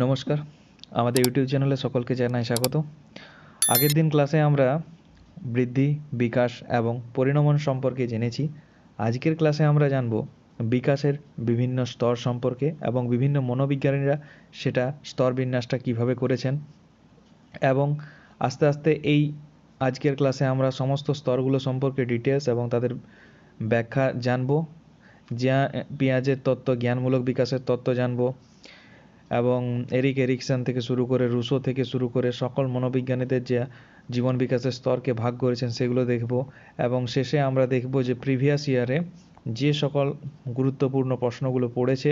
নমস্কার, আমাদের ইউটিউব চ্যানেলে সকলকে জানাই স্বাগত। আগের দিন ক্লাসে আমরা বৃদ্ধি, বিকাশ এবং পরিণমন সম্পর্কে জেনেছি। আজকের ক্লাসে আমরা জানব বিকাশের বিভিন্ন স্তর সম্পর্কে এবং বিভিন্ন মনোবিজ্ঞানীরা সেটা স্তর বিন্যাসটা কীভাবে করেছেন, এবং আস্তে আস্তে এই আজকের ক্লাসে আমরা সমস্ত স্তরগুলো সম্পর্কে ডিটেলস এবং তাদের ব্যাখ্যা জানব। পিয়াজের তত্ত্ব, জ্ঞানমূলক বিকাশের তত্ত্ব জানব, এবং এরিক এরিকসন থেকে শুরু করে রুশো থেকে শুরু করে সকল মনোবিজ্ঞানীদের যে জীবন বিকাশের স্তরকে ভাগ করেছেন সেগুলো দেখব। এবং শেষে আমরা দেখব যে প্রিভিয়াস ইয়ারে যে সকল গুরুত্বপূর্ণ প্রশ্নগুলো পড়েছে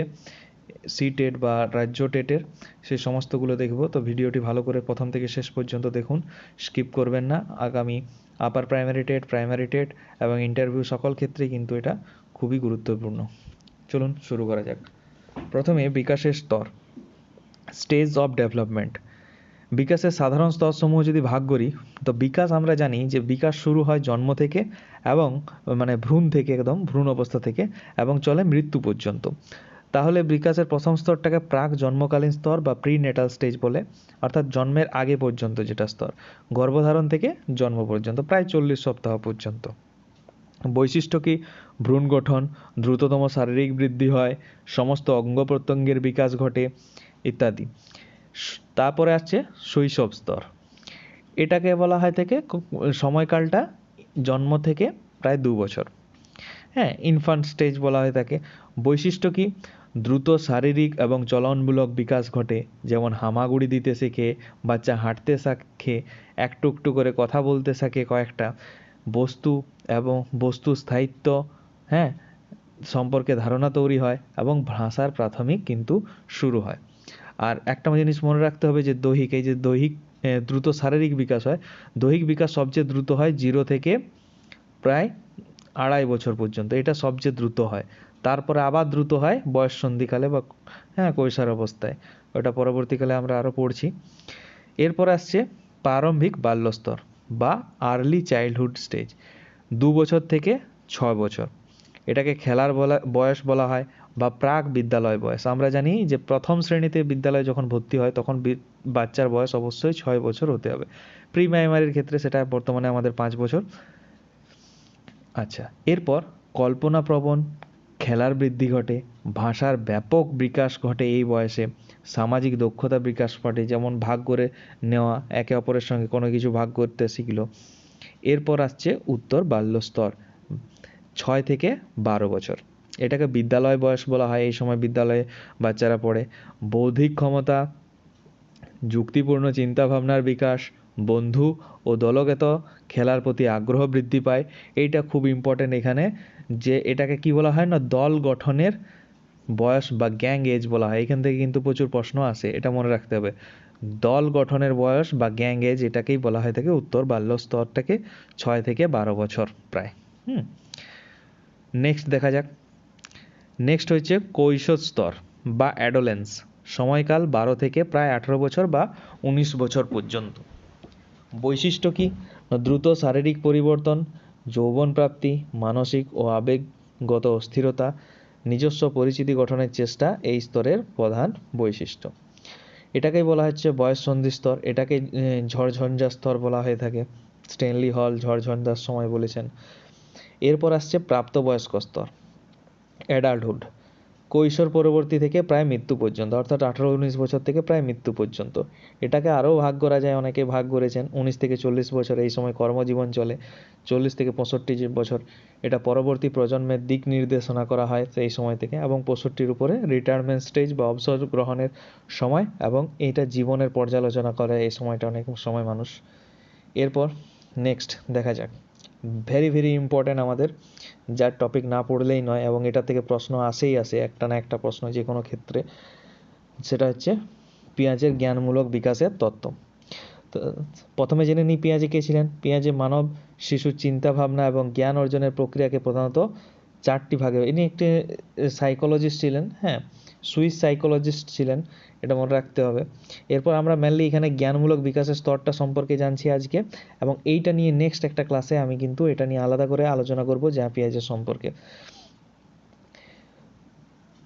টেট বা রাজ্য টেটের, সেই সমস্তগুলো দেখব। তো ভিডিওটি ভালো করে প্রথম থেকে শেষ পর্যন্ত দেখুন, স্কিপ করবেন না। আগামী আপার প্রাইমারি টেট এবং ইন্টারভিউ সকল ক্ষেত্রেই কিন্তু এটা খুবই গুরুত্বপূর্ণ। চলুন শুরু করা যাক। প্রথমে বিকাশের স্তর, স্টেজ অফ ডেভেলপমেন্ট। বিকাশের সাধারণ স্তরসমূহ যদি ভাগ করি, তো বিকাশ আমরা জানি যে বিকাশ শুরু হয় জন্ম থেকে এবং ভ্রূণ থেকে, একদম ভ্রূণ অবস্থা থেকে, এবং চলে মৃত্যু পর্যন্ত। তাহলে বিকাশের প্রথম স্তরটাকে প্রাক জন্মকালীন স্তর বা প্রিনেটাল স্টেজ বলে, অর্থাৎ জন্মের আগে পর্যন্ত যেটা স্তর, গর্ভধারণ থেকে জন্ম পর্যন্ত প্রায় 40 সপ্তাহ পর্যন্ত। বৈশিষ্ট্য কি? ভ্রূণ গঠন, দ্রুততম শারীরিক বৃদ্ধি হয়, সমস্ত অঙ্গ প্রত্যঙ্গের বিকাশ ঘটে ইত্যাদি। তারপরে আসছে শৈশব স্তর। এটাকে বলা হয় থেকে সময়কালটা জন্ম থেকে প্রায় 2 বছর, হ্যাঁ, ইনফ্যান্ট স্টেজ বলা হয় তাকে। বৈশিষ্ট্য কি? দ্রুত শারীরিক এবং চলনমূলক বিকাশ ঘটে, যেমন হামাগুড়ি দিতে শেখে, বাচ্চা হাঁটতে শেখে, একটু একটু করে কথা বলতে শেখে, কয়েকটা বস্তু এবং বস্তু স্থায়িত্ব, হ্যাঁ, সম্পর্কে ধারণা তৈরি হয়, এবং ভাষার প্রাথমিক কিন্তু শুরু হয়। আর একটা জিনিস মনে রাখতে হবে যে দৈহিক, এই যে দৈহিক দ্রুত শারীরিক বিকাশ হয়, দৈহিক বিকাশ সবচেয়ে দ্রুত হয় 0 থেকে প্রায় 2.5 বছর পর্যন্ত, এটা সবচেয়ে দ্রুত হয়। তারপরে আবার দ্রুত হয় বয়স সন্ধিকালে বা কৈশোর অবস্থায়, ওটা পরবর্তীকালে আমরা আরও পড়ছি। এরপর আসছে প্রারম্ভিক বাল্যস্তর বা আর্লি চাইল্ডহুড স্টেজ, 2 বছর থেকে 6 বছর। এটাকে খেলার বয়স বলা হয় বা প্রাক বিদ্যালয় বয়স। আমরা জানি যে প্রথম শ্রেণীতে বিদ্যালয়ে যখন ভর্তি হয় তখন বাচ্চার বয়স অবশ্যই 6 বছর হতে হবে। প্রি প্রাইমারির ক্ষেত্রে সেটা বর্তমানে আমাদের 5 বছর। আচ্ছা, এরপর কল্পনাপ্রবণ খেলার বৃদ্ধি ঘটে, ভাষার ব্যাপক বিকাশ ঘটে এই বয়সে, সামাজিক দক্ষতা বিকাশ ঘটে, যেমন ভাগ করে নেওয়া, একে অপরের সঙ্গে কোনো কিছু ভাগ করতে শিখল। এরপর আসছে উত্তর বাল্যস্তর, 6 থেকে 12 বছর। এটাকে বিদ্যালয় বয়স বলা হয়, এই সময় বিদ্যালয়ে বাচ্চারা পড়ে। বৌদ্ধিক ক্ষমতা, যুক্তিপূর্ণ চিন্তাভাবনার বিকাশ, বন্ধু ও দলগত খেলার প্রতি আগ্রহ বৃদ্ধি পায়। এইটা খুব ইম্পর্টেন্ট এখানে, যে এটাকে কি বলা হয় না, দল গঠনের বয়স বা গ্যাং এজ বলা হয়। এখান থেকে কিন্তু প্রচুর প্রশ্ন আসে, এটা মনে রাখতে হবে। দল গঠনের বয়স বা গ্যাং এজ, এটাকেই বলা হয় থাকে উত্তর বাল্য স্তরটাকে, 6 থেকে 12 বছর প্রায়। নেক্সট দেখা যাক। নেক্সট হচ্ছে কৈশোর স্তর বা অ্যাডোলেন্স, সময়কাল 12 থেকে প্রায় 18 বছর বা 19 বছর পর্যন্ত। বৈশিষ্ট্য কি? দ্রুত শারীরিক পরিবর্তন, যৌবন প্রাপ্তি, মানসিক ও আবেগগত অস্থিরতা, নিজস্ব পরিচিতি গঠনের চেষ্টা এই স্তরের প্রধান বৈশিষ্ট্য। এটাকেই বলা হচ্ছে বয়স সন্ধি স্তর। এটাকে ঝড়ঝঞ্ঝা স্তর বলা হয়ে থাকে। স্ট্যানলি হল ঝড়ঝঞ্ঝার সময় বলেছেন। এরপর আসছে প্রাপ্তবয়স্ক স্তর, অ্যাডাল্টহুড, কৈশোর পরবর্তী থেকে প্রায় মৃত্যু পর্যন্ত, অর্থাৎ 18-19 বছর থেকে প্রায় মৃত্যু পর্যন্ত। এটাকে আরও ভাগ করা যায়, অনেকে ভাগ করেছেন 19 থেকে 40 বছর, এই সময় কর্মজীবন চলে। 40 থেকে 65 বছর, এটা পরবর্তী প্রজন্মের দিক নির্দেশনা করা হয় সেই সময় থেকে, এবং 65-র উপরে রিটায়ারমেন্ট স্টেজ বা অবসর গ্রহণের সময়, এবং এটা জীবনের পর্যালোচনা করে এই সময়টা অনেক সময় মানুষ। এরপর নেক্সট দেখা যাক, ভেরি ভেরি ইম্পর্ট্যান্ট আমাদের, যার টপিক না পড়লেই নয়, এবং এটা থেকে প্রশ্ন আসেই আসে, একটা না একটা প্রশ্ন যে কোনো ক্ষেত্রে। সেটা হচ্ছে পিঁয়াজের জ্ঞানমূলক বিকাশের তত্ত্ব। তো প্রথমে জেনে নিই পিঁয়াজে কে ছিলেন। পিঁয়াজে মানব শিশুর চিন্তাভাবনা এবং জ্ঞান অর্জনের প্রক্রিয়াকে প্রধানত 4টি ভাগে, ইনি একটি সাইকোলজিস্ট ছিলেন, হ্যাঁ, সুইস সাইকোলজিস্ট ছিলেন, এটা মনে রাখতে হবে। এরপর আমরা মেনলি এখানে জ্ঞানমূলক বিকাশের স্তরটা সম্পর্কে জানছি আজকে, এবং এইটা নিয়ে নেক্সট একটা ক্লাসে আমি কিন্তু এটা নিয়ে আলাদা করে আলোচনা করব, যা পিঁয়াজের সম্পর্কে।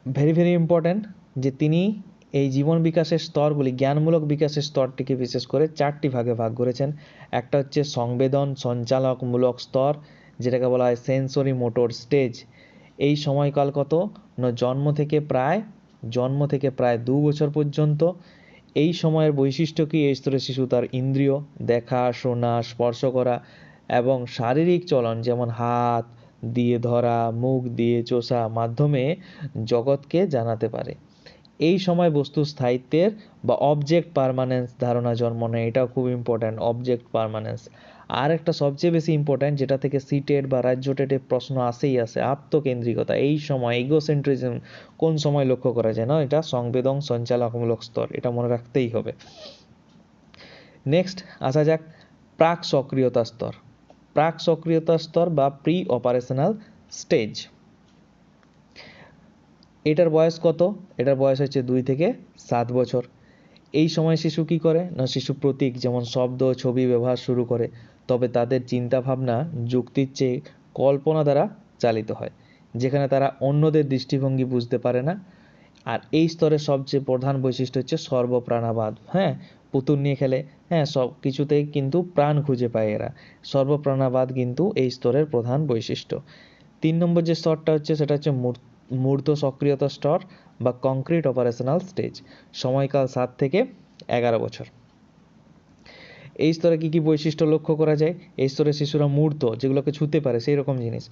ভেরি ভেরি ইম্পর্ট্যান্ট যে তিনি এই জীবন বিকাশের স্তরগুলি, জ্ঞানমূলক বিকাশের স্তরটিকে বিশেষ করে 4টি ভাগে ভাগ করেছেন। একটা হচ্ছে সংবেদন সঞ্চালকমূলক স্তর, যেটাকে বলা হয় সেন্সরি মোটর স্টেজ। এই সময়কাল কত না জন্ম থেকে প্রায় 2 বছর পর্যন্ত। এই সময়ের বৈশিষ্ট্য কি, এই স্তরে শিশু তার ইন্দ্রিয় দেখা, শোনা, স্পর্শ করা এবং শারীরিক চলন যেমন হাত দিয়ে ধরা, মুখ দিয়ে চোষা মাধ্যমে জগৎকে জানাতে পারে। এই সময় বস্তুর স্থায়িত্বের বা অবজেক্ট পার্মানেন্স ধারণা জন্ম নেয়। এটাও খুব ইম্পর্ট্যান্ট, অবজেক্ট পার্মানেন্স। আর একটা সবচেয়ে বেশি ইম্পর্ট্যান্ট, যেটা থেকে সিটেট বা রাজ্য টেটে প্রশ্ন আসেই আসে, আত্মকেন্দ্রিকতা। এই সময় ইগোসেন্ট্রিজম কোন সময় লক্ষ্য করা যায় না, এটা সংবেদন সঞ্চালকমূলক স্তর, এটা মনে রাখতেই হবে। নেক্সট আসা যাক প্রাক সক্রিয়তা স্তর। প্রাক সক্রিয়তা স্তর বা প্রি অপারেশনাল স্টেজ। এটার বয়স কত? এটার বয়স হচ্ছে 2 থেকে 7 বছর। এই সময় শিশু কি করে না, শিশু প্রতীক যেমন শব্দ, ছবি ব্যবহার শুরু করে, তবে তাদের চিন্তা ভাবনা যুক্তির চেয়ে কল্পনা দ্বারা চালিত হয়, যেখানে তারা অন্যদের দৃষ্টিভঙ্গি বুঝতে পারে না। আর এই স্তরের সবচেয়ে প্রধান বৈশিষ্ট্য হচ্ছে সর্বপ্রাণাবাদ। হ্যাঁ, পুতুল নিয়ে খেলে, হ্যাঁ, সব কিছুতেই কিন্তু প্রাণ খুঁজে পায় এরা। সর্বপ্রাণাবাদ কিন্তু এই স্তরের প্রধান বৈশিষ্ট্য। 3 নম্বর যে স্তরটা হচ্ছে সেটা হচ্ছে মূর্ত সক্রিয়তা স্তর বা কংক্রিট অপারেশনাল স্টেজ। সময়কাল 7 থেকে 11 বছর। এই স্তরে কি কি বৈশিষ্ট্য লক্ষ্য করা যায়? এই স্তরে শিশুরা মূর্ত, যেগুলোকে ছুঁতে পারে সেই রকম জিনিস,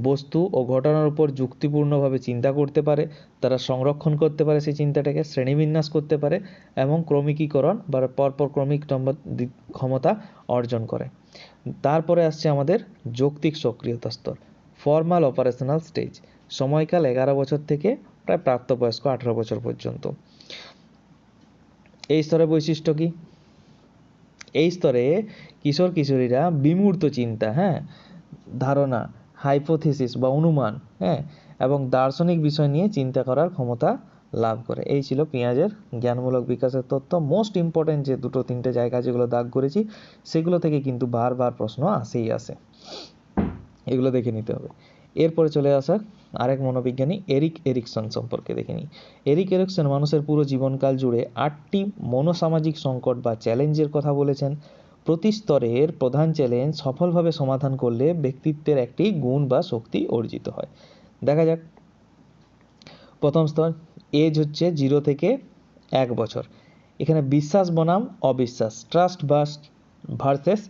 বস্তু ও ঘটনার উপর যুক্তিপূর্ণভাবে চিন্তা করতে পারে, তারা সংরক্ষণ করতে পারে সেই চিন্তাটাকে, শ্রেণীবিন্যাস করতে পারে এবং ক্রমিকীকরণ বা পরপর ক্রমিক ক্ষমতা অর্জন করে। তারপরে আসছে আমাদের যৌক্তিক সক্রিয়তা স্তর, ফর্মাল অপারেশনাল স্টেজ। সময়কাল 11 বছর থেকে প্রায় প্রাপ্তবয়স্ক 18 বছর পর্যন্ত। এই স্তরের বৈশিষ্ট্য কি? এই স্তরে কিশোর কিশোরীরা বিমূর্ত চিন্তা, হ্যাঁ, ধারণা, হাইপোথিসিস বা অনুমান, হ্যাঁ, এবং দার্শনিক বিষয় নিয়ে চিন্তা করার ক্ষমতা লাভ করে। এই ছিল পেঁয়াজের জ্ঞানমূলক বিকাশের তত্ত্ব। মোস্ট ইম্পর্টেন্ট যে 2-3টে জায়গা যেগুলো দাগ করেছি, সেগুলো থেকে কিন্তু বারবার প্রশ্ন আসেই আসে, এগুলো দেখে নিতে হবে। এরপরে চলে আসা আরেক মনোবিজ্ঞানী এরিক এরিকসন সম্পর্কে দেখে নিই। এরিক এরিকসন মানুষের পুরো জীবনকাল জুড়ে 8টি মনোসামাজিক সংকট বা চ্যালেঞ্জের কথা বলেছেন। প্রতি স্তরের প্রধান চ্যালেঞ্জ সফলভাবে সমাধান করলে ব্যক্তিত্বের একটি গুণ বা শক্তি অর্জিত হয়। দেখা যাক। প্রথম স্তর, এজ হচ্ছে 0 থেকে 1 বছর। এখানে বিশ্বাস বনাম অবিশ্বাস, ট্রাস্ট ভার্সেস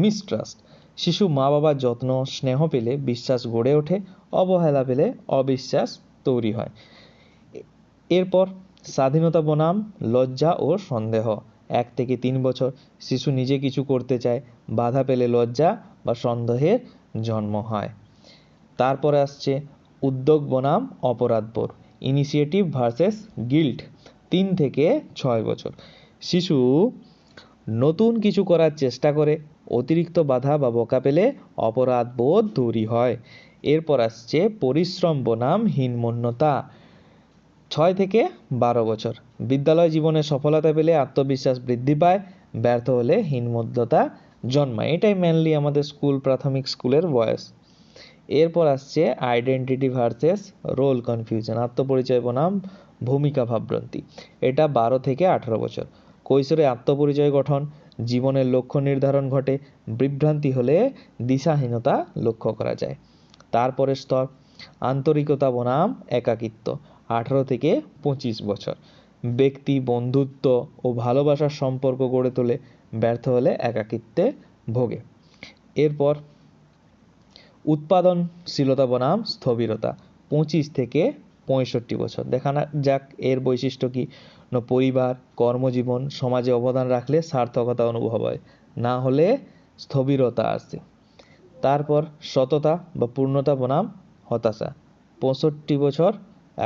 মিসট্রাস্ট। শিশু মা বাবার যত্ন স্নেহ পেলে বিশ্বাস গড়ে ওঠে, অবহেলা পেলে অবিশ্বাস তৈরি হয়। এরপর স্বাধীনতা বনাম লজ্জা ও সন্দেহ, 1 থেকে 3 বছর। শিশু নিজে কিছু করতে চায়, বাধা পেলে লজ্জা বা সন্দেহের জন্ম হয়। তারপরে আসছে উদ্যোগ বনাম অপরাধবোধ, ইনিশিয়েটিভ ভার্সেস গিল্ট, 3 থেকে 6 বছর। শিশু নতুন কিছু করার চেষ্টা করে, অতিরিক্ত বাধা বা বকা পেলে অপরাধ বোধ তৈরি হয়। এরপর আসছে পরিশ্রম বনাম হীনমন্যতা, 6 থেকে 12 বছর। বিদ্যালয় জীবনে সফলতা পেলে আত্মবিশ্বাস বৃদ্ধি পায়, ব্যর্থ হলে হীনমন্যতা জন্মায়। এটাই মেনলি আমাদের প্রাথমিক স্কুলের বয়স। এরপর আসছে আইডেন্টিটি ভার্সেস রোল কনফিউশন, আত্মপরিচয় বনাম ভূমিকা ভাবভ্রান্তি। এটা 12 থেকে 18 বছর। কৈশোরে আত্মপরিচয় গঠন, জীবনের লক্ষ্য নির্ধারণ ঘটে, বিভ্রান্তি হলে দিশাহীনতা লক্ষ্য করা যায়। তারপরের স্তর আন্তরিকতা বনাম একাকিত্ব, 18 থেকে 25 বছর। ব্যক্তি বন্ধুত্ব ও ভালোবাসার সম্পর্ক গড়ে তোলে, ব্যর্থ হলে একাকিত্বে ভোগে। এরপর উৎপাদনশীলতা বনাম স্থবিরতা, 25 থেকে 65 বছর। দেখা যাক এর বৈশিষ্ট্য কি না, পরিবার, কর্মজীবন, সমাজে অবদান রাখলে সার্থকতা অনুভব হয়, না হলে স্থবিরতা আসে। তারপর সততা বা পূর্ণতা বনাম হতাশা, 65 বছর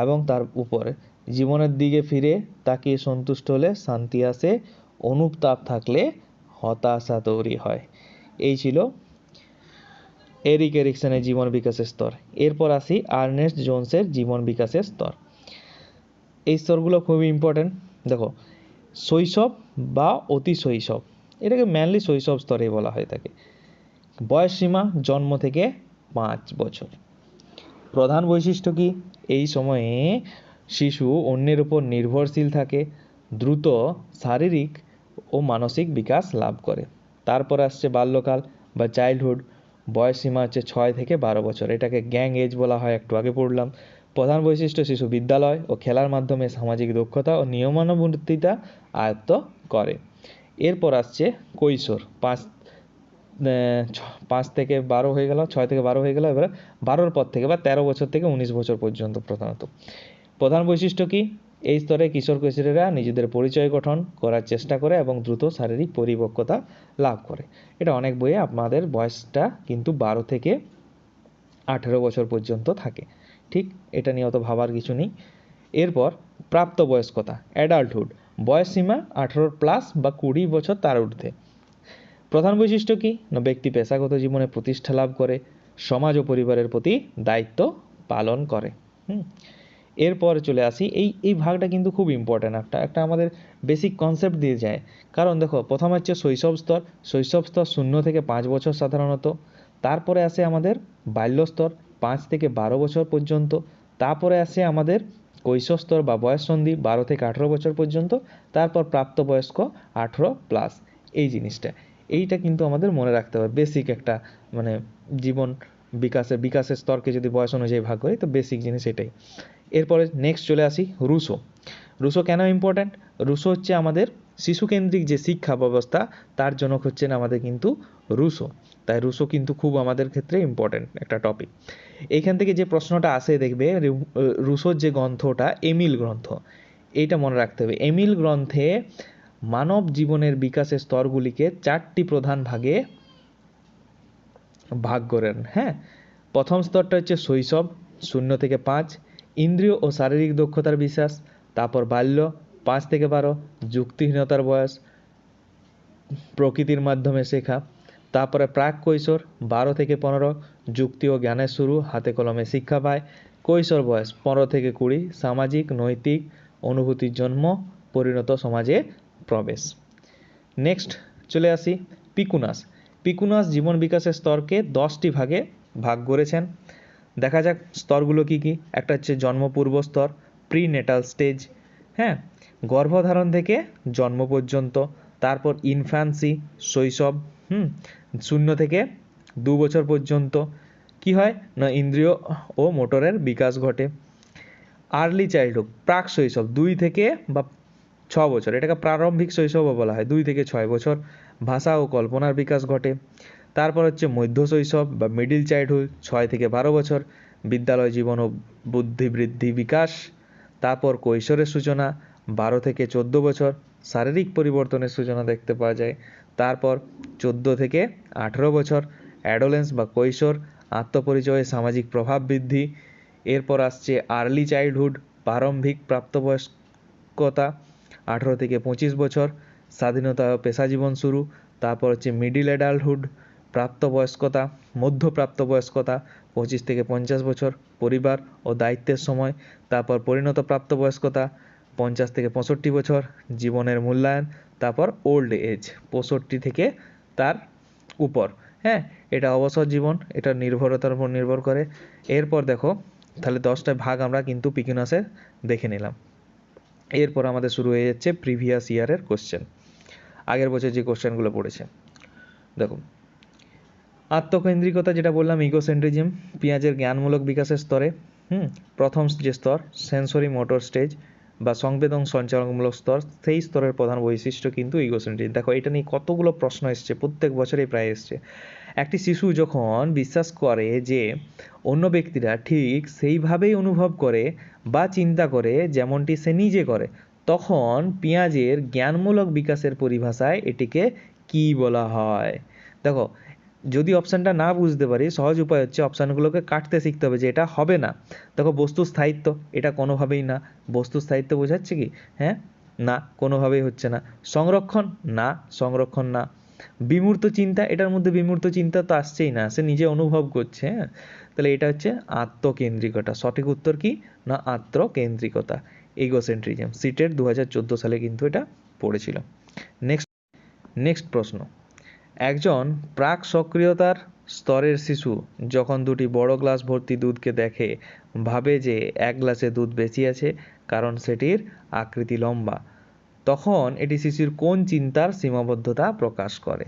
এবং তার উপরে। জীবনের দিকে ফিরে তাকিয়ে সন্তুষ্ট হলে শান্তি আসে, অনুতাপ থাকলে হতাশা তৈরি হয়। এই ছিল এরিক এরিকসনের জীবন বিকাশের স্তর। এরপর আসি আর্নেস্ট জোন্সের জীবন বিকাশের স্তর। এই স্তরগুলো খুবই ইম্পর্টেন্ট। দেখো, শৈশব বা অতি শৈশব, এটাকে মেনলি শৈশব স্তরে বলা হয়ে থাকে। বয়স সীমা জন্ম থেকে 5 বছর। প্রধান বৈশিষ্ট্য কি, এই সময়ে শিশু অন্যের উপর নির্ভরশীল থাকে, দ্রুত শারীরিক ও মানসিক বিকাশ লাভ করে। তারপর আসছে বাল্যকাল বা চাইল্ডহুড, বয়স সীমা হচ্ছে 6 থেকে 12 বছর, এটাকে গ্যাং এজ বলা হয়, একটু আগে পড়লাম। প্রধান বৈশিষ্ট্য, শিশু বিদ্যালয় ও খেলার মাধ্যমে সামাজিক দক্ষতা ও নিয়মানুবর্তিতা আয়ত্ত করে। এরপর আসছে কৈশোর, 5 থেকে 12 হয়ে গেল, 6 থেকে 12 হয়ে গেল, এবারে 12-র পর থেকে বা 13 বছর থেকে 19 বছর পর্যন্ত প্রধানত। প্রধান বৈশিষ্ট্য কি? এই স্তরে কিশোর কিশোরীরা নিজেদের পরিচয় গঠন করার চেষ্টা করে এবং দ্রুত শারীরিক পরিপক্কতা লাভ করে। এটা অনেক বইয়ে আপনাদের বয়সটা কিন্তু 12 থেকে 18 বছর পর্যন্ত থাকে, ঠিক? এটা নিয়ে অত ভাবার কিছু নেই। এরপর প্রাপ্তবয়স্কতা, অ্যাডাল্টহুড, বয়স সীমা 18+ বা 20 বছর তার ঊর্ধ্বে। প্রধান বৈশিষ্ট্য কি? না ব্যক্তি পেশাগত জীবনে প্রতিষ্ঠা লাভ করে, সমাজ ও পরিবারের প্রতি দায়িত্ব পালন করে। এরপর চলে আসি, এই ভাগটা কিন্তু খুব ইম্পর্ট্যান্ট, একটা আমাদের বেসিক কনসেপ্ট দিয়ে যায়। কারণ দেখো, প্রথম হচ্ছে শৈশব স্তর। শৈশব স্তর 0 থেকে 5 বছর সাধারণত। তারপরে আসে আমাদের বাল্যস্তর, 5 থেকে 12 বছর পর্যন্ত। তারপরে আসে আমাদের কৈশোর স্তর বা বয়ঃসন্ধি, 12 থেকে 18 বছর পর্যন্ত। তারপর প্রাপ্তবয়স্ক, 18+। এই জিনিসটা, এইটা কিন্তু আমাদের মনে রাখতে হবে, বেসিক একটা মানে জীবন বিকাশের স্তরকে যদি বয়স অনুযায়ী ভাগ করি, তো বেসিক জিনিস এটাই। এরপরে নেক্সট চলে আসি রুশো। রুশো কেন ইম্পর্ট্যান্ট? রুশো হচ্ছে আমাদের শিশুকেন্দ্রিক যে শিক্ষা ব্যবস্থা, তার জনক হচ্ছেন আমাদের কিন্তু রুশো। তাই রুশো কিন্তু খুব আমাদের ক্ষেত্রে ইম্পর্ট্যান্ট একটা টপিক। এইখান থেকে যে প্রশ্নটা আসে দেখবে, রুশোর যে গ্রন্থটা এমিল গ্রন্থ, এইটা মনে রাখতে হবে। এমিল গ্রন্থে মানব জীবনের বিকাশের স্তরগুলিকে 4টি প্রধান ভাগে ভাগ করেন। হ্যাঁ, প্রথম স্তরটা হচ্ছে শৈশব, 0 থেকে 5, ইন্দ্রিয় ও শারীরিক দক্ষতার বিকাশ। তারপর বাল্য, 5 থেকে 12, যুক্তিহীনতার বয়স, প্রকৃতির মাধ্যমে শেখা। তারপরে প্রাক কৈশোর, 12 থেকে 15, যুক্তি ও জ্ঞানের শুরু, হাতে কলমে শিক্ষা পায়। কৈশোর বয়স 15 থেকে 20, সামাজিক নৈতিক অনুভূতির জন্ম, পরিণত সমাজে প্রবেশ। নেক্সট চলে আসি পিকুনাস। পিকুনাস জীবন বিকাশের স্তরকে 10টি ভাগে ভাগ করেছেন। দেখা যাক স্তরগুলো কি কি। একটা হচ্ছে জন্মপূর্ব স্তর, প্রিনেটাল স্টেজ, হ্যাঁ, গর্ভধারণ থেকে জন্ম পর্যন্ত। তারপর ইনফ্যান্সি, শৈশব, 0 থেকে 2 বছর পর্যন্ত। কি হয় না, ইন্দ্রিয় ও মোটরের বিকাশ ঘটে। আর্লি চাইল্ডহুড, প্রাক শৈশব, 2 থেকে বা 6 বছর, এটাকে প্রারম্ভিক শৈশবও বলা হয়, 2 থেকে 6 বছর। ভাষা ও কল্পনার বিকাশ ঘটে। তারপর হচ্ছে মধ্য শৈশব বা মিডিল চাইল্ডহুড, 6 থেকে 12 বছর, বিদ্যালয় জীবন ও বুদ্ধি বৃদ্ধি বিকাশ। তারপর কৈশোরের সূচনা, 12 থেকে 14 বছর, শারীরিক পরিবর্তনের সূচনা দেখতে পাওয়া যায়। তারপর 14 থেকে 18 বছর, অ্যাডোলেন্স বা কৈশোর, আত্মপরিচয়, সামাজিক প্রভাব বৃদ্ধি। এরপর আসছে আর্লি চাইল্ডহুড, প্রারম্ভিক প্রাপ্তবয়স্কতা, 18 থেকে 25 বছর, স্বাধীনতা ও পেশা জীবন শুরু। তারপর হচ্ছে মিডিল অ্যাডাল্টহুড, প্রাপ্তবয়স্কতা, মধ্য প্রাপ্তবয়স্কতা, 25 থেকে 50 বছর, পরিবার ও দায়িত্বের সময়। তারপর পরিণত প্রাপ্তবয়স্কতা, 50 থেকে 65 বছর, জীবনের মূল্যায়ন। তারপর ওল্ড এজ, 65 থেকে তার উপর। হ্যাঁ, এটা অবসর জীবন, এটা নির্ভরতার উপর নির্ভর করে। এরপর দেখো, তাহলে 10টা ভাগ আমরা কিন্তু পিকুনাসের দেখে নিলাম। এরপর আমাদের শুরু হয়ে যাচ্ছে প্রিভিয়াস ইয়ারের কোশ্চেন, আগের বছর যে কোশ্চেনগুলো পড়েছে। দেখো, আত্মকেন্দ্রিকতা যেটা বললাম, ইগোসেন্ট্রিজম, পেঁয়াজের জ্ঞানমূলক বিকাশের স্তরে প্রথম যে স্তর সেন্সরি মোটর স্টেজ বা সংবেদন সঞ্চালনমূলক স্তর, সেই স্তরের প্রধান বৈশিষ্ট্য কিন্তু ইগোসেন্ট্রিজম। দেখো, এটা নিয়ে কতগুলো প্রশ্ন এসছে, প্রত্যেক বছরেই প্রায় এসছে। একটি শিশু যখন বিশ্বাস করে যে অন্য ব্যক্তিরা ঠিক সেইভাবেই অনুভব করে বা চিন্তা করে যেমনটি সে নিজে করে, তখন পেঁয়াজের জ্ঞানমূলক বিকাশের পরিভাষায় এটিকে কি বলা হয়? দেখো, যদি অপশানটা না বুঝতে পারি, সহজ উপায় হচ্ছে অপশানগুলোকে কাটতে শিখতে হবে, যে এটা হবে না। দেখো, বস্তু স্থায়িত্ব, এটা কোনোভাবেই না। বস্তু স্থায়িত্ব বোঝাচ্ছে কি? হ্যাঁ, না, কোনোভাবেই হচ্ছে না। সংরক্ষণ, না, সংরক্ষণ না। বিমূর্ত চিন্তা, এটার মধ্যে বিমূর্ত চিন্তা তো আসছেই না, সে নিজে অনুভব করছে। হ্যাঁ, তাহলে এটা হচ্ছে আত্মকেন্দ্রিকতা। সঠিক উত্তর কি? না, আত্মকেন্দ্রিকতা, ইগোসেন্ট্রিজম। সিটেট 2014 সালে কিন্তু এটা পড়েছিল। নেক্সট প্রশ্ন, একজন প্রাক সক্রিয়তার স্তরের শিশু যখন দুটি বড় গ্লাস ভর্তি দুধকে দেখে, ভাবে যে এক গ্লাসে দুধ বেশি আছে, কারণ সেটির আকৃতি লম্বা। তখন এটি শিশুর কোন চিন্তার সীমাবদ্ধতা প্রকাশ করে?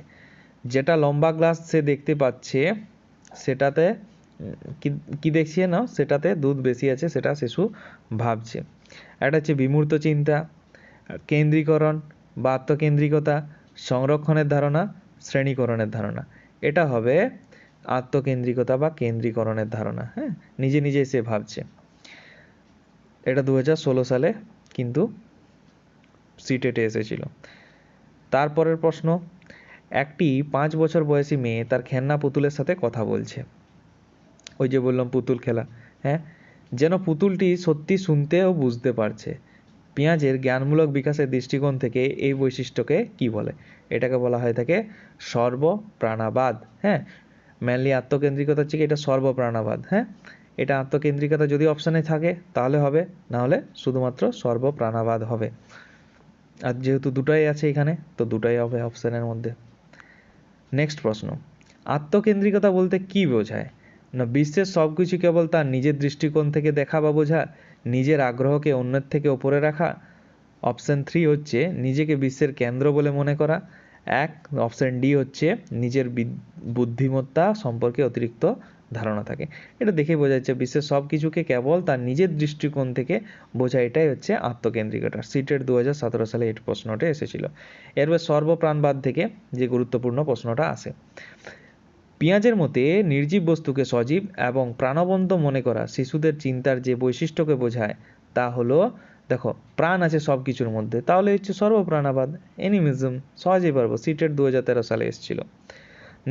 যেটা লম্বা গ্লাস সে দেখতে পাচ্ছে সেটাতে কি দেখছে না, সেটাতে দুধ বেশি আছে সেটা শিশু ভাবছে। এটা হচ্ছে বিমূর্ত চিন্তা, কেন্দ্রীকরণ বা আত্মকেন্দ্রিকতা, সংরক্ষণের ধারণা, শ্রেণীকরণের ধারণা। এটা হবে আত্মকেন্দ্রিকতা বা কেন্দ্রীকরণের ধারণা। হ্যাঁ, নিজে নিজে সে ভাবছে। এটা 2016 সালে কিন্তু সিটেটে এসেছিল। তারপরের প্রশ্ন, একটি 5 বছর বয়সী মেয়ে তার খেলনা পুতুলের সাথে কথা বলছে। ওই যে বললাম পুতুল খেলা, হ্যাঁ, যেন পুতুলটি সত্যি শুনতে ও বুঝতে পারছে। পেঁয়াজের জ্ঞানমূলক বিকাশের দৃষ্টিকোণ থেকে এই বৈশিষ্ট্যকে কি বলে? এটাকে বলা হয়ে থাকে সর্বপ্রাণাবাদ। হ্যাঁ, মেনলি আত্মকেন্দ্রিকতা হচ্ছে কি এটা সর্বপ্রাণাবাদ। হ্যাঁ, এটা আত্মকেন্দ্রিকতা যদি অপশানে থাকে তাহলে হবে, না হলে শুধুমাত্র সর্বপ্রাণাবাদ হবে। আর যেহেতু দুটাই আছে এখানে, তো দুটাই হবে অপশানের মধ্যে। নেক্সট প্রশ্ন, আত্মকেন্দ্রিকতা বলতে কি বোঝায়? না বিশ্বের সব কিছু কেবল তার নিজের দৃষ্টিকোণ থেকে দেখা বা বোঝা, নিজের আগ্রহকে অন্যের থেকে ওপরে রাখা। অপশান 3 হচ্ছে নিজেকে বিশ্বের কেন্দ্র বলে মনে করা। অপশান ডি হচ্ছে নিজের বুদ্ধিমত্তা সম্পর্কে অতিরিক্ত ধারণা থাকে। এটা দেখে বোঝা যাচ্ছে বিশ্বের সব কিছুকে কেবল তার নিজের দৃষ্টিকোণ থেকে বোঝা, এটাই হচ্ছে আত্মকেন্দ্রিকতা। সিটেট 2017 সালে এই প্রশ্নটা এসেছিল। এরপর সর্বপ্রাণবাদ থেকে যে গুরুত্বপূর্ণ প্রশ্নটা আসে, পেঁয়াজের মতে নির্জীব বস্তুকে সজীব এবং প্রাণবন্ত মনে করা শিশুদের চিন্তার যে বৈশিষ্ট্যকে বোঝায় তা হলো, দেখো প্রাণ আছে সব কিছুর মধ্যে, তাহলে হচ্ছে সর্বপ্রাণাবাদ, অ্যানিমিজম। সহজেই পারবো, সিটেট 2013 সালে এসেছিল।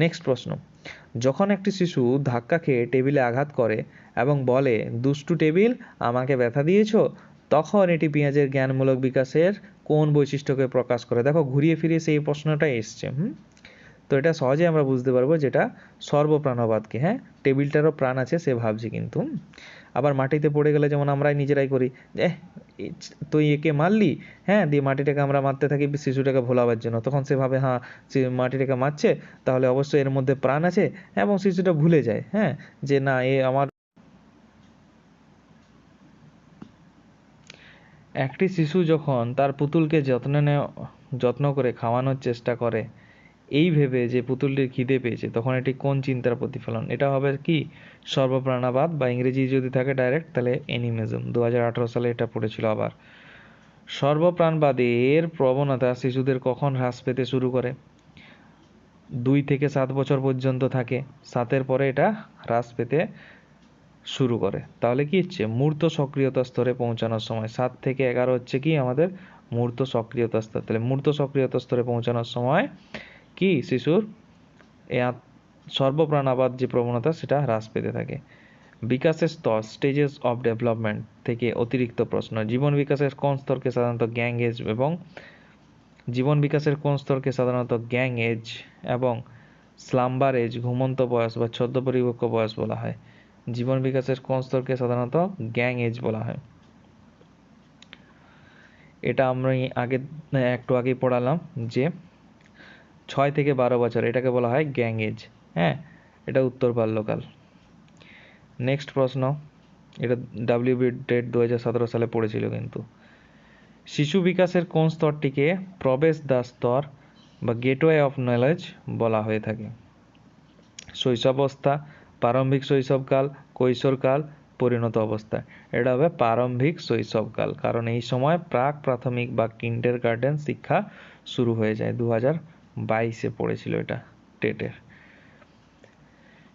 নেক্সট প্রশ্ন, যখন একটি শিশু ধাক্কা খেয়ে টেবিলে আঘাত করে এবং বলে দুষ্টু টেবিল আমাকে ব্যথা দিয়েছো, তখন এটি পেঁয়াজের জ্ঞানমূলক বিকাশের কোন বৈশিষ্ট্যকে প্রকাশ করে? দেখো ঘুরিয়ে ফিরিয়ে সেই প্রশ্নটাই এসছে। তো এটা সহজে আমরা বুঝতে পারবো যেটা সর্বপ্রাণবাদকে। হ্যাঁ, টেবিলটারও প্রাণ আছে সে ভাবছে কিন্তু। আবার মাটিতে পড়ে গেলে যেমন আমরাই নিজেরাই করি, তুই একে মারলি, হ্যাঁ, দিয়ে মাটিটাকে আমরা মারতে থাকি শিশুটাকে ভোলাবার জন্য। তখন সে ভাবে হ্যাঁ সে মাটিটাকে মারছে, তাহলে অবশ্যই এর মধ্যে প্রাণ আছে, এবং শিশুটা ভুলে যায় হ্যাঁ যে না এ আমার। একটি শিশু যখন তার পুতুলকে যত্ন করে খাওয়ানোর চেষ্টা করে এই ভেবে যে পুতুলটির খিদে পেয়েছে, তখন এটি কোন চিন্তার প্রতিফলন? এটা হবে কি সর্বপ্রাণাবাদ, বা ইংরেজি যদি থাকে ডাইরেক্ট তাহলে অ্যানিমিজম। 2018 সালে এটা পড়েছিল। আবার সর্বপ্রাণবাদের প্রবণতা শিশুদের কখন হ্রাস পেতে শুরু করে? 2 থেকে 7 বছর পর্যন্ত থাকে, 7-এর পরে এটা হ্রাস পেতে শুরু করে। তাহলে কি হচ্ছে মূর্ত সক্রিয়তা স্তরে পৌঁছানোর সময়। 7 থেকে 11 হচ্ছে কি আমাদের মূর্ত সক্রিয়তা স্তর। তাহলে মূর্ত সক্রিয়তা স্তরে পৌঁছানোর সময় কি শিশুর এই সর্বপ্রাণাবাদ যে প্রবণতা সেটা হ্রাস পেতে থাকে। বিকাশের স্তর, স্টেজেস অফ ডেভেলপমেন্ট থেকে অতিরিক্ত প্রশ্ন, জীবন বিকাশের কোন স্তরকে সাধারণত গ্যাং এজ এবং স্লাম্বার এজ, ঘুমন্ত বয়স বা ছদ্মপরিপক্ক বয়স বলা হয়? জীবন বিকাশের কোন স্তরকে সাধারণত গ্যাং এজ বলা হয়? এটা আমরা একটু আগেই পড়ালাম যে 6 থেকে 12 বছর, এটাকে বলা হয় গ্যাং এজ। হ্যাঁ, এটা উত্তর বাল্যকাল। নেক্সট প্রশ্ন, এটা ডাব্লিউবি টেট 2017 সালে পড়েছিল কিন্তু। শিশু বিকাশের কোন স্তরটিকে প্রবেশদ্বার স্তর বা গেটওয়ে অফ নলেজ বলা হয়ে থাকে? শৈশবাবস্থা, প্রারম্ভিক শৈশবকাল, কৈশোরকাল, পরিণত অবস্থা। এটা হবে প্রারম্ভিক শৈশবকাল, কারণ এই সময় প্রাক প্রাথমিক বা কিন্ডারগার্টেন শিক্ষা শুরু হয়ে যায়। 2022-এ পড়েছিল এটা টেটের।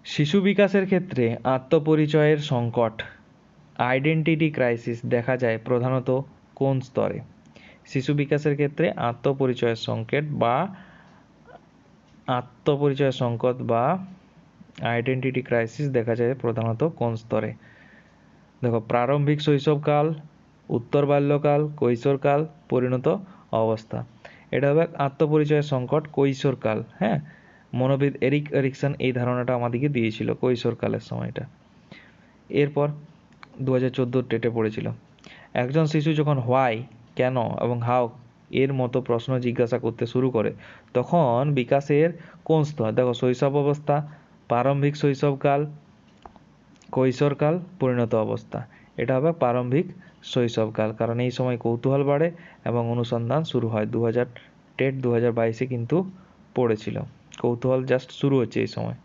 শিশু বিকাশের ক্ষেত্রে আত্মপরিচয়ের সংকট, আইডেন্টিটি ক্রাইসিস দেখা যায় প্রধানত কোন স্তরে? শিশু বিকাশের ক্ষেত্রে আত্মপরিচয়ের সংকট বা আইডেন্টিটি ক্রাইসিস দেখা যায় প্রধানত কোন স্তরে? দেখো প্রারম্ভিক শৈশবকাল, উত্তর বাল্যকাল, কৈশোরকাল, পরিণত অবস্থা। এটা হবে আত্মপরিচয়ের সংকট কৈশোরকাল। হ্যাঁ, মনোবিদ এরিক এরিকসন এই ধারণাটা আমাদেরকে দিয়েছিল কৈশোরকালের সময়টা। এরপর 2014 টেটে পড়েছিল, একজন শিশু যখন হোয়াই, কেন এবং হাউ এর মতো প্রশ্ন জিজ্ঞাসা করতে শুরু করে তখন বিকাশের কোন স্তর? দেখো শৈশব অবস্থা, প্রারম্ভিক শৈশবকাল, কৈশোরকাল, পরিণত অবস্থা। এটা হবে প্রারম্ভিক শৈশবকাল, কারণ এই সময় কৌতূহল বাড়ে এবং অনুসন্ধান শুরু হয়। 2022 কিন্তু পড়েছিল, কৌতূহল জাস্ট শুরু হচ্ছে এই সময়।